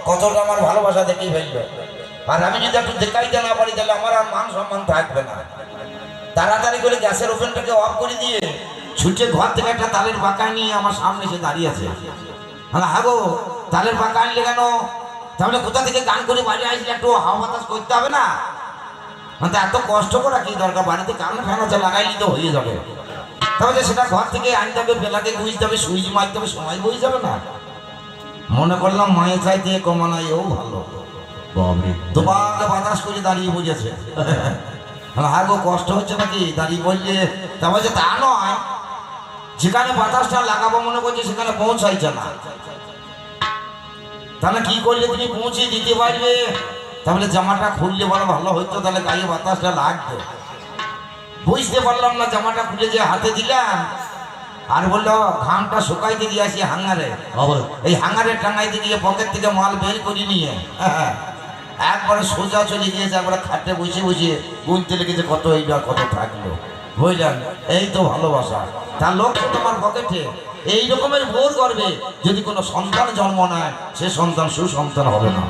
কতটা আমার ভালোবাসা দেখেই ফেললো। আর আমি যদি একটু দেখাইতে না পারি তাহলে আমার আর মান সম্মান থাকবে না। তাড়াতাড়ি করে গ্যাসের ওভেনটাকে অফ করে দিয়ে ছুটে ঘর থেকে একটা তালের পাকা নিয়ে আমার সামনে এসে দাঁড়িয়ে আছে। হ্যাঁ গো, তালের পাকা আনলে কেন? তাহলে কোথা থেকে গান করে বাড়ি আসলে একটু হাওয়া বাতাস করতে হবে না? এত কষ্ট করা কি দরকার? বাড়িতে কারণ ফ্যান লাগাইলে তো হয়ে যাবে। তাহলে সেটা ঘর থেকে আনতে হবে, বেলাকে বুঝতে হবে, সুইচ মারতে হবে, সময় বুঝে যাবে না। মনে করলাম মায়ের চাইতে কমানাই ও ভালো। তোমাকে বাতাস করে দাঁড়িয়ে বুঝেছে। হ্যাঁ গো, কষ্ট হচ্ছে নাকি? দাঁড়িয়ে বললে তা বলছে তা নয়, যেখানে বাতাসটা লাগাবো মনে করছে সেখানে পৌঁছাইছে না। তাহলে কি করলে তুমি পৌঁছে দিতে পারবে? তাহলে জামাটা খুললে বলো ভালো হইতো, তাহলে গায়ে বাতাসটা লাগতো। বুঝতে পারলাম না, জামাটা খুলে যে হাতে দিলাম আর বললো ঘামটা শুকাইতে দিয়ে আসি হাঙ্গারে। এই হাঙ্গারে টাঙ্গাইতে গিয়ে পকেট থেকে মাল বের করে নিয়ে একবারে সোজা চলে গিয়েছে, একবারে খাটে বসে বসে গুনতে লেগেছে কত এইটা কত থাকলো। বুঝলেন? এই তো ভালোবাসা। তার লক্ষ্য তোমার পকেটে। এই রকমের ভোর করবে যদি কোনো সন্তান জন্ম নেয়, সে সন্তান সুসন্তান হবে না।